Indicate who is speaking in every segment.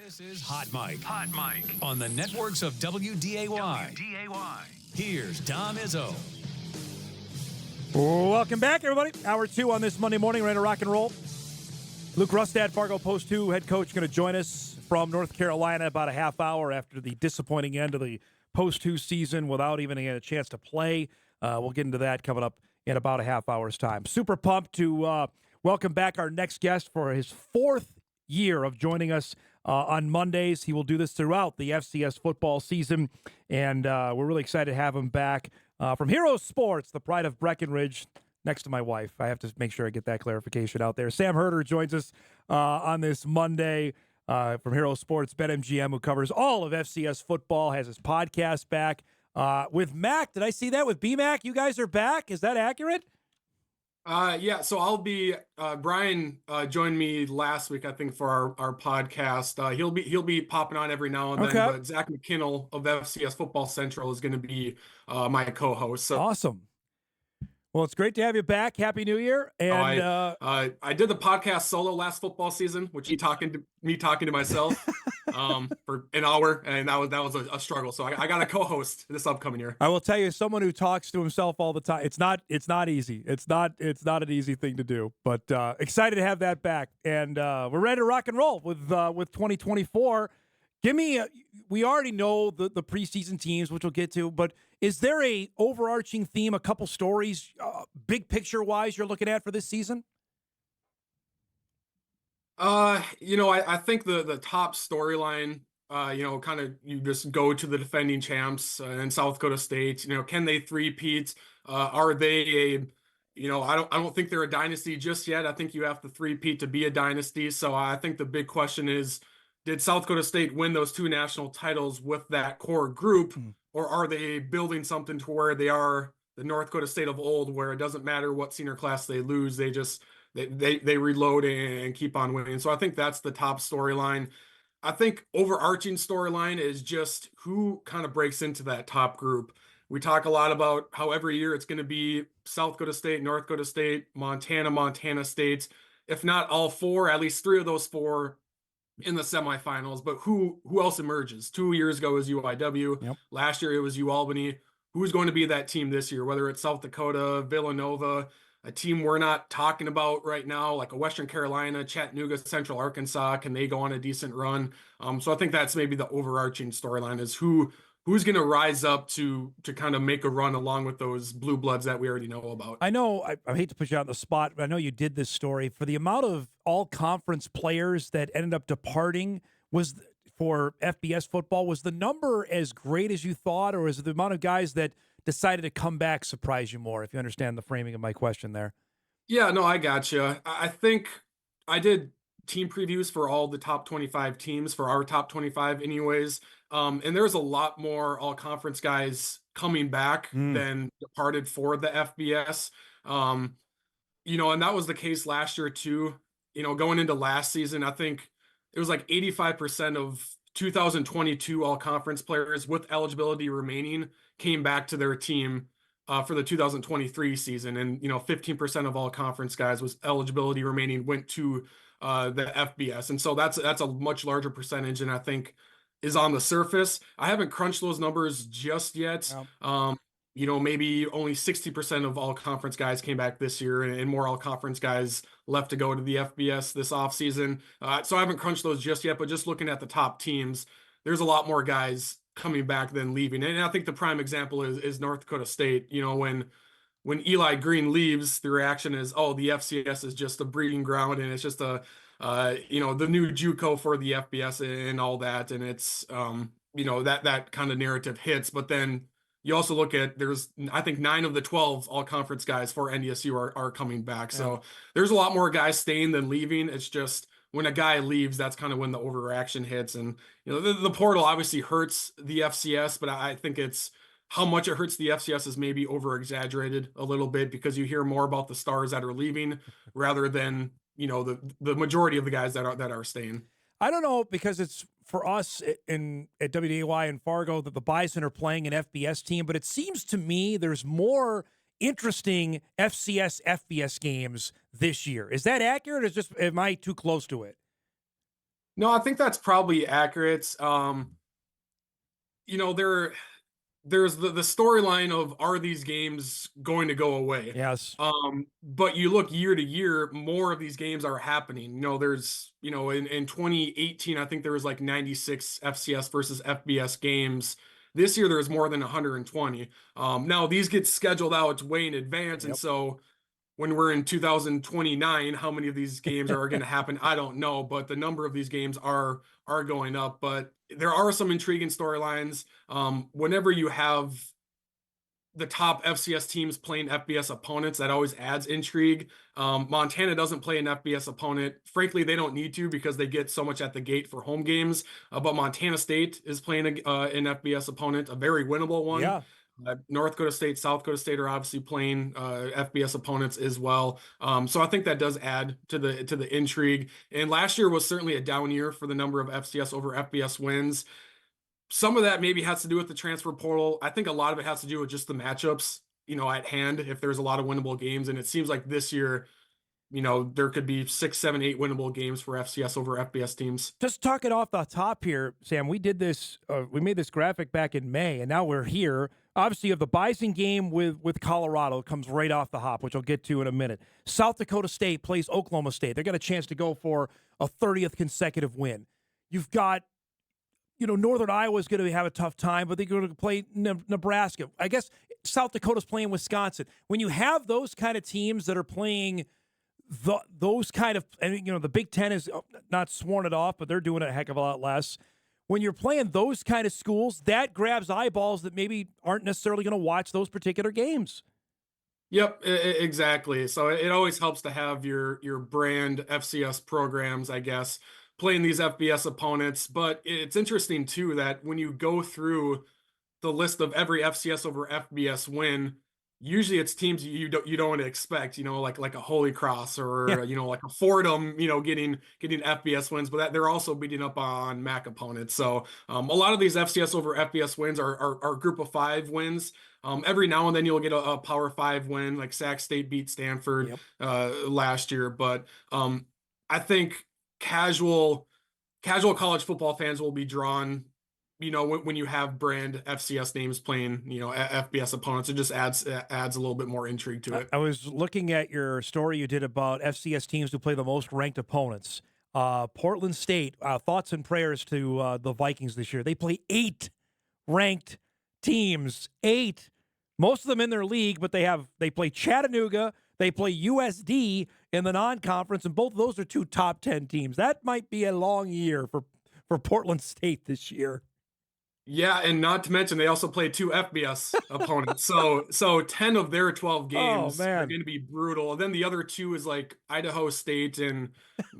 Speaker 1: This is Hot Mike. Hot Mike. On the networks of WDAY. Here's Dom Izzo.
Speaker 2: Welcome back, everybody. Hour 2 on this Monday morning. Ready to rock and roll. Luke Rustad, Fargo Post 2 head coach, going to join us from North Carolina about a half hour after the disappointing end of the Post 2 season without even getting a chance to play. We'll get into that coming up in about a half hour's time. Super pumped to welcome back our next guest for his 4th year of joining us on Mondays. He will do this throughout the FCS football season, and we're really excited to have him back from Hero Sports, the pride of Breckenridge, next to my wife. I have to make sure I get that clarification out there. Sam Herder joins us on this Monday from Hero Sports, BetMGM, who covers all of FCS football, has his podcast back with Mac. Did I see that with B-Mac? You guys are back. Is that accurate?
Speaker 3: Yeah, so I'll be Brian joined me last week, I think, for our podcast. He'll be popping on every now and then, but Zach McKinnell of FCS Football Central is going to be my co-host. So.
Speaker 2: Awesome. Well, it's great to have you back. Happy New Year! And
Speaker 3: I did the podcast solo last football season, which me talking to myself for an hour, and that was a struggle. So I got a co-host this upcoming year.
Speaker 2: I will tell you, someone who talks to himself all the time, it's not easy. It's not an easy thing to do. But excited to have that back, and we're ready to rock and roll with 2024. We already know the preseason teams, which we'll get to, but is there a overarching theme, a couple stories, big picture wise, you're looking at for this season?
Speaker 3: I think the top storyline, kind of you just go to the defending champs in South Dakota State. Can they three-peat? Are they I don't think they're a dynasty just yet. I think you have to three-peat to be a dynasty. So I think the big question is, did South Dakota State win those 2 national titles with that core group, or are they building something to where they are the North Dakota State of old, where it doesn't matter what senior class they lose, they reload and keep on winning? So I think that's the top storyline. I think overarching storyline is just who kind of breaks into that top group. We talk a lot about how every year it's going to be South Dakota State, North Dakota State, Montana State. If not all 4, at least 3 of those 4 in the semifinals. But who else emerges? 2 years ago was UIW.
Speaker 2: Yep.
Speaker 3: Last year it was UAlbany. Who's going to be that team this year? Whether it's South Dakota, Villanova, a team we're not talking about right now, like a Western Carolina, Chattanooga, Central Arkansas, can they go on a decent run? So I think that's maybe the overarching storyline is who's going to rise up to kind of make a run along with those blue bloods that we already know about.
Speaker 2: I know I hate to put you on the spot, but I know you did this story. For the amount of all-conference players that ended up departing for FBS football, was the number as great as you thought, or is the amount of guys that decided to come back surprise you more, if you understand the framing of my question there?
Speaker 3: Yeah, no, I gotcha. I think I did team previews for all the top 25 teams, for our top 25 anyways. And there's a lot more all-conference guys coming back than departed for the FBS. And that was the case last year too. Going into last season, I think it was like 85% of 2022 all-conference players with eligibility remaining came back to their team for the 2023 season. And, 15% of all conference guys with eligibility remaining went to the FBS. And so that's a much larger percentage, and I think is on the surface. I haven't crunched those numbers just yet. Maybe only 60% of all conference guys came back this year, and more all conference guys left to go to the FBS this offseason. So I haven't crunched those just yet, but just looking at the top teams, there's a lot more guys coming back than leaving. And I think the prime example is North Dakota State. When Eli Green leaves, the reaction is, oh, the FCS is just a breeding ground, and it's just the new JUCO for the FBS and all that. And it's, that kind of narrative hits. But then you also look at, I think 9 of the 12 all conference guys for NDSU are coming back. Yeah. So there's a lot more guys staying than leaving. It's just when a guy leaves, that's kind of when the overreaction hits. And, the portal obviously hurts the FCS, but I think it's how much it hurts the FCS is maybe over exaggerated a little bit, because you hear more about the stars that are leaving rather than, the majority of the guys that are staying.
Speaker 2: I don't know, because it's for us at WDAY and Fargo that the Bison are playing an FBS team, but it seems to me there's more interesting FCS, FBS games this year. Is that accurate, or am I too close to it?
Speaker 3: No, I think that's probably accurate. You know, there's the storyline of, are these games going to go away?
Speaker 2: Yes.
Speaker 3: But you look year to year, more of these games are happening. There's, in 2018, I think there was like 96 FCS versus FBS games. This year, there's more than 120. Now these get scheduled out way in advance, and
Speaker 2: Yep.
Speaker 3: so when we're in 2029, how many of these games are going to happen? I don't know, but the number of these games are going up. But there are some intriguing storylines. Whenever you have the top FCS teams playing FBS opponents, that always adds intrigue. Montana doesn't play an FBS opponent. Frankly, they don't need to because they get so much at the gate for home games. But Montana State is playing an FBS opponent, a very winnable one.
Speaker 2: Yeah.
Speaker 3: North Dakota State, South Dakota State are obviously playing FBS opponents as well. So I think that does add to the intrigue. And last year was certainly a down year for the number of FCS over FBS wins. Some of that maybe has to do with the transfer portal. I think a lot of it has to do with just the matchups, at hand, if there's a lot of winnable games. And it seems like this year, there could be 6, 7, 8 winnable games for FCS over FBS teams.
Speaker 2: Just talking off the top here, Sam, we did this, we made this graphic back in May, and now we're here. Obviously, you have the Bison game with Colorado. It comes right off the hop, which I'll get to in a minute. South Dakota State plays Oklahoma State. They got a chance to go for a 30th consecutive win. You've got, Northern Iowa's going to have a tough time, but they're going to play Nebraska. I guess South Dakota's playing Wisconsin. When you have those kind of teams that are playing those kind of, and the Big Ten is not sworn it off, but they're doing it a heck of a lot less. When you're playing those kind of schools, that grabs eyeballs that maybe aren't necessarily going to watch those particular games.
Speaker 3: Yep, exactly. So it always helps to have your brand FCS programs, I guess, playing these FBS opponents. But it's interesting too that when you go through the list of every FCS over FBS win, usually it's teams you don't want to expect, like a Holy Cross or like a Fordham, getting FBS wins, but that they're also beating up on MAC opponents. So a lot of these FCS over FBS wins are group of 5 wins. Every now and then you'll get a Power 5 win, like Sac State beat Stanford last year. But I think casual college football fans will be drawn, when you have brand FCS names playing, FBS opponents. It just adds a little bit more intrigue to it.
Speaker 2: I was looking at your story you did about FCS teams who play the most ranked opponents. Portland State, thoughts and prayers to the Vikings this year. They play 8 ranked teams, 8. Most of them in their league, but they play Chattanooga, they play USD in the non-conference, and both of those are 2 top 10 teams. That might be a long year for Portland State this year.
Speaker 3: Yeah, and not to mention they also play 2 FBS opponents. So 10 of their 12 games are going to be brutal. And then the other 2 is like Idaho State and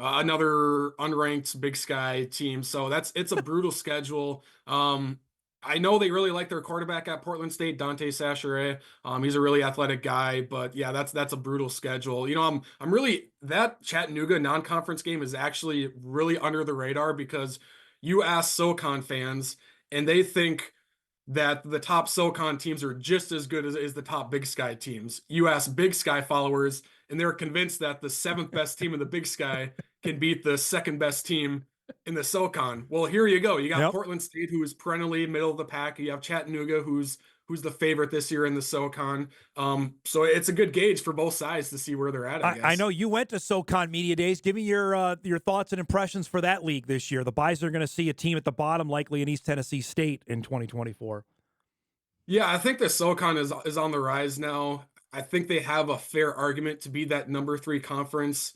Speaker 3: another unranked Big Sky team. So it's a brutal schedule. I know they really like their quarterback at Portland State, Dante Sachere. He's a really athletic guy, but yeah, that's a brutal schedule. I'm really, that Chattanooga non-conference game is actually really under the radar because you ask SoCon fans and they think that the top SoCon teams are just as good as the top Big Sky teams. You ask Big Sky followers and they're convinced that the 7th best team in the Big Sky can beat the 2nd best team in the SoCon. Well, here you go. You got Portland State, who is perennially middle of the pack. You have Chattanooga, who's the favorite this year in the SoCon. So it's a good gauge for both sides to see where they're at, I guess.
Speaker 2: I know you went to SoCon Media Days. Give me your thoughts and impressions for that league this year. The Bison are going to see a team at the bottom, likely in East Tennessee State in 2024. Yeah,
Speaker 3: I think the SoCon is on the rise now. I think they have a fair argument to be that number 3 conference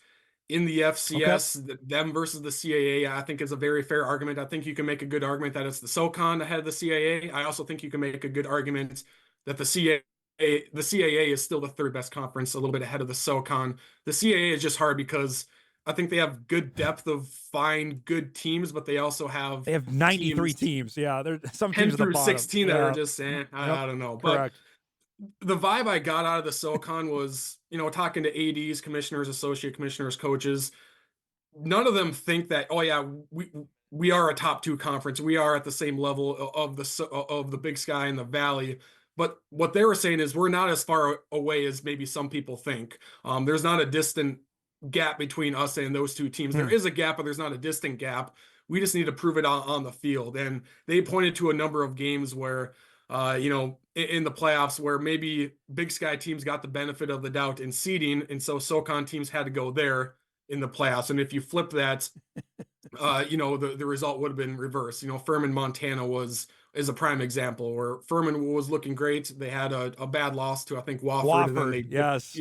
Speaker 3: in the FCS. Okay. Them versus the CAA, I think, is a very fair argument. I think you can make a good argument that it's the SoCon ahead of the CAA. I also think you can make a good argument that the CAA is still the 3rd best conference, a little bit ahead of the SoCon. The CAA is just hard because I think they have good depth of fine, good teams, but they also have
Speaker 2: 93 teams. Yeah, there's some
Speaker 3: 10
Speaker 2: teams
Speaker 3: through
Speaker 2: at the bottom.
Speaker 3: 16 that are just I don't know.
Speaker 2: Correct.
Speaker 3: But the vibe I got out of the SoCon was, talking to ADs, commissioners, associate commissioners, coaches. None of them think that, oh yeah, we are a top 2 conference. We are at the same level of the Big Sky and the Valley. But what they were saying is we're not as far away as maybe some people think. There's not a distant gap between us and those 2 teams. There is a gap, but there's not a distant gap. We just need to prove it on the field. And they pointed to a number of games where, in the playoffs where maybe Big Sky teams got the benefit of the doubt in seeding, and so SoCon teams had to go there in the playoffs. And if you flip that, the result would have been reversed. Furman, Montana is a prime example where Furman was looking great. They had a bad loss to, I think, Wofford, and then they
Speaker 2: yes.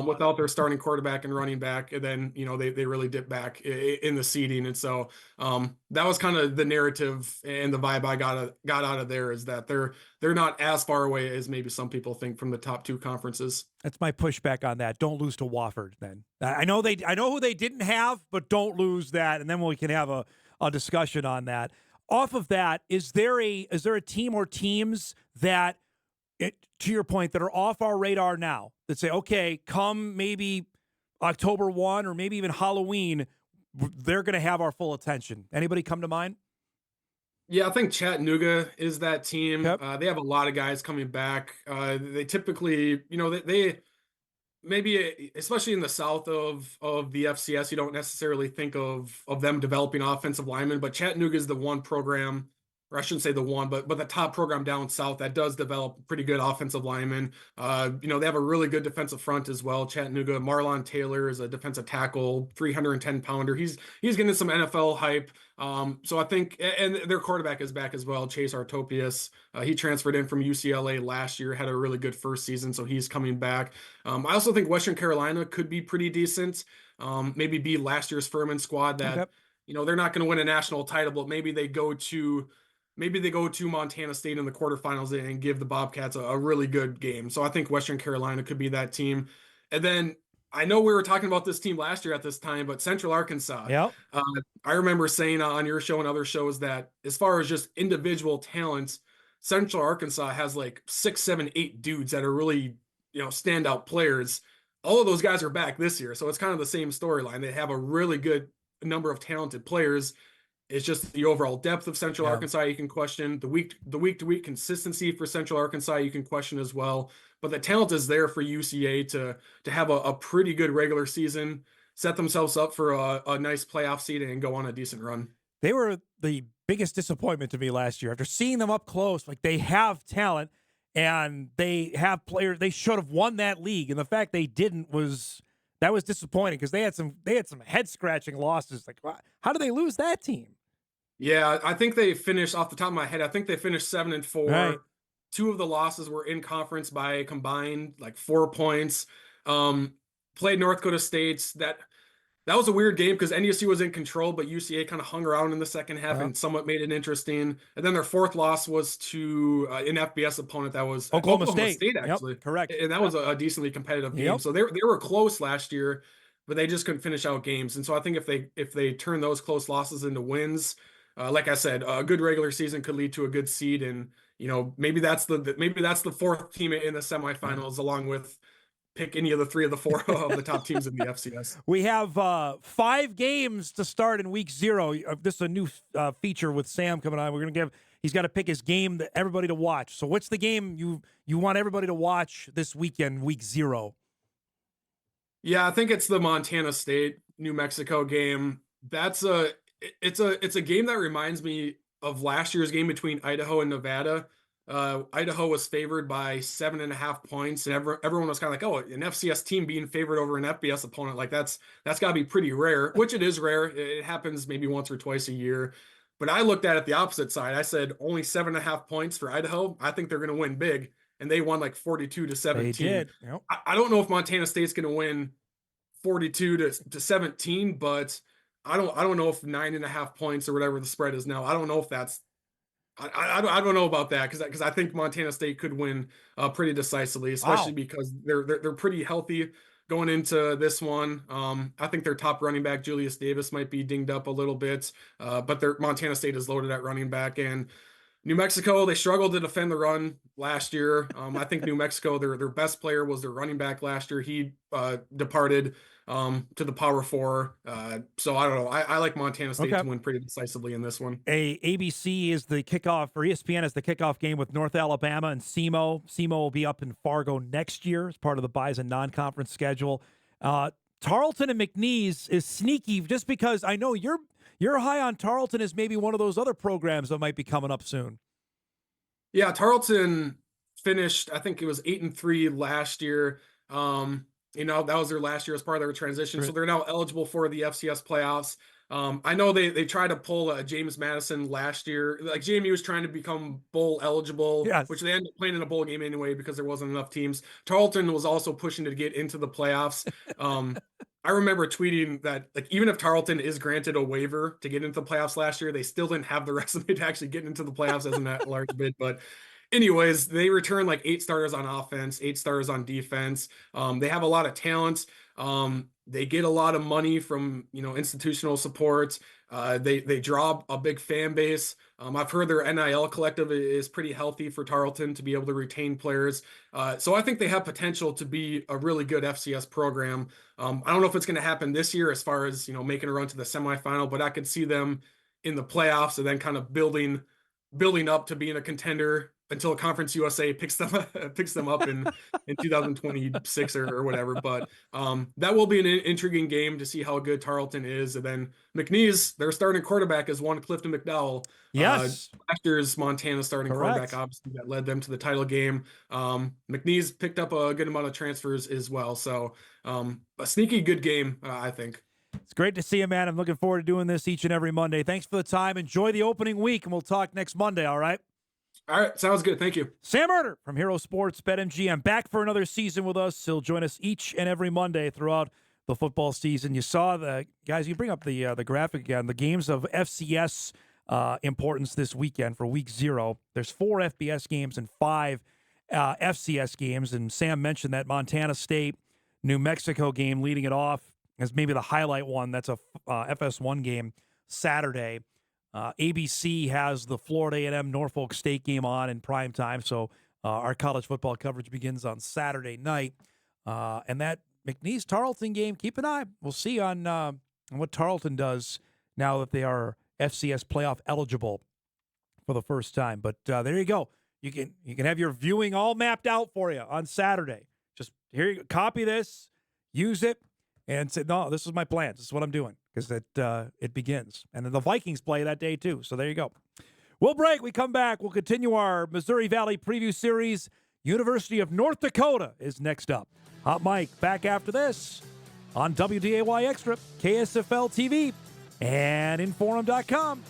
Speaker 3: without their starting quarterback and running back, and then they really dipped back in the seeding. And so that was kind of the narrative and the vibe I got out of there, is that they're not as far away as maybe some people think from the top two conferences.
Speaker 2: That's my pushback on that. Don't lose to Wofford then. I know who they didn't have, but don't lose that, and then we can have a discussion on that. Off of that, is there a team or teams that, to your point, that are off our radar now that say, okay, come maybe October 1 or maybe even Halloween, they're going to have our full attention? Anybody come to mind?
Speaker 3: Yeah, I think Chattanooga is that team.
Speaker 2: Yep.
Speaker 3: They have a lot of guys coming back. They typically, they maybe, especially in the south of the FCS, you don't necessarily think of them developing offensive linemen, but Chattanooga is the one program, or I shouldn't say the one, but the top program down south that does develop pretty good offensive linemen. They have a really good defensive front as well. Chattanooga, Marlon Taylor is a defensive tackle, 310 pounder. He's getting some NFL hype. So I think, and their quarterback is back as well, Chase Artopius. He transferred in from UCLA last year, had a really good first season, so he's coming back. I also think Western Carolina could be pretty decent. Maybe be last year's Furman squad that, they're not going to win a national title, but maybe they go to Montana State in the quarterfinals and give the Bobcats a really good game. So I think Western Carolina could be that team. And then I know we were talking about this team last year at this time, but Central Arkansas.
Speaker 2: Yep.
Speaker 3: I remember saying on your show and other shows that as far as just individual talents, Central Arkansas has like 6, 7, 8 dudes that are really, standout players. All of those guys are back this year. So it's kind of the same storyline. They have a really good number of talented players. It's just the overall depth of Central Arkansas you can question. The week to week consistency for Central Arkansas you can question as well. But the talent is there for UCA to have a pretty good regular season, set themselves up for a nice playoff seed, and go on a decent run.
Speaker 2: They were the biggest disappointment to me last year. After seeing them up close, like, they have talent and they have players. They should have won that league, and the fact they didn't was disappointing, because they had some head scratching losses. Like, how do they lose that team?
Speaker 3: Yeah, I think they finished, off the top of my head, I think they finished 7-4.
Speaker 2: Right.
Speaker 3: 2 of the losses were in conference by a combined like 4 points. Played North Dakota State. That was a weird game because NDSU was in control, but UCA kind of hung around in the second half and somewhat made it interesting. And then their 4th loss was to an FBS opponent that was
Speaker 2: Oklahoma State,
Speaker 3: actually.
Speaker 2: Yep, correct.
Speaker 3: And that was a decently competitive game.
Speaker 2: Yep.
Speaker 3: So they were close last year, but they just couldn't finish out games. And so I think if they turn those close losses into wins, like I said, a good regular season could lead to a good seed, and maybe that's the 4th team in the semifinals, along with pick any of the 3 of the 4 of the top teams in the FCS.
Speaker 2: We have 5 games to start in week 0. This is a new feature with Sam coming on. He's got to pick his game that everybody to watch. So what's the game you want everybody to watch this weekend, week 0?
Speaker 3: Yeah, I think it's the Montana State New Mexico game. It's a game that reminds me of last year's game between Idaho and Nevada. Idaho was favored by 7.5 points, and everyone was kind of like, "Oh, an FCS team being favored over an FBS opponent, like that's got to be pretty rare," which it is rare. It happens maybe once or twice a year. But I looked at it the opposite side. I said only 7.5 points for Idaho. I think they're going to win big, and they won like 42-17.
Speaker 2: They did. Yep.
Speaker 3: I don't know if Montana State's going to win 42-17, but I don't know if 9.5 points or whatever the spread is now. I don't know if that's. I don't know about that because I think Montana State could win pretty decisively, especially because they're pretty healthy going into this one. I think their top running back Julius Davis might be dinged up a little bit, but their Montana State is loaded at running back. And New Mexico, they struggled to defend the run last year. I think New Mexico, their best player was their running back last year. He departed to the Power 4. So I don't know. I like Montana State to win pretty decisively in this one.
Speaker 2: ABC is the kickoff, or ESPN is the kickoff game with North Alabama and SEMO. SEMO will be up in Fargo next year as part of the Bison non-conference schedule. Tarleton and McNeese is sneaky just because I know you're high on Tarleton as maybe one of those other programs that might be coming up soon.
Speaker 3: Yeah, Tarleton finished, I think it was 8-3 last year. That was their last year as part of their transition. So they're now eligible for the FCS playoffs. I know they tried to pull James Madison last year. Like JMU was trying to become bowl eligible,
Speaker 2: Yes.
Speaker 3: which they ended up playing in a bowl game anyway because there wasn't enough teams. Tarleton was also pushing to get into the playoffs. I remember tweeting that like even if Tarleton is granted a waiver to get into the playoffs last year, they still didn't have the resume to actually get into the playoffs as an at-large bid. But anyways, they return like 8 starters on offense, 8 starters on defense. They have a lot of talent. They get a lot of money from institutional support. They draw a big fan base. I've heard their NIL collective is pretty healthy for Tarleton to be able to retain players. So I think they have potential to be a really good FCS program. I don't know if it's going to happen this year as far as making a run to the semifinal, but I could see them in the playoffs and then kind of building up to being a contender until Conference USA picks them up in 2026 or whatever. But that will be an intriguing game to see how good Tarleton is. And then McNeese, their starting quarterback is one Clifton McDowell.
Speaker 2: Yes.
Speaker 3: Last year's Montana starting quarterback, obviously, that led them to the title game. McNeese picked up a good amount of transfers as well. So a sneaky good game, I think.
Speaker 2: It's great to see you, man. I'm looking forward to doing this each and every Monday. Thanks for the time. Enjoy the opening week, and we'll talk next Monday, all right?
Speaker 3: All right, sounds good. Thank you.
Speaker 2: Sam Erder from Hero Sports BetMGM back for another season with us. He'll join us each and every Monday throughout the football season. You saw the guys. You bring up the graphic again. The games of FCS importance this weekend for Week 0. There's 4 FBS games and 5 FCS games. And Sam mentioned that Montana State, New Mexico game leading it off as maybe the highlight one. That's a FS1 game Saturday. ABC has the Florida A&M Norfolk State game on in prime time, so our college football coverage begins on Saturday night. And that McNeese Tarleton game, keep an eye. We'll see on what Tarleton does now that they are FCS playoff eligible for the first time. But there you go. You can have your viewing all mapped out for you on Saturday. Just here, you go. Copy this, use it, and say, no, this is my plan. This is what I'm doing. Because it begins. And then the Vikings play that day, too. So there you go. We'll break. We come back. We'll continue our Missouri Valley preview series. University of North Dakota is next up. Hot Mike back after this on WDAY Extra, KSFL TV, and Inforum.com.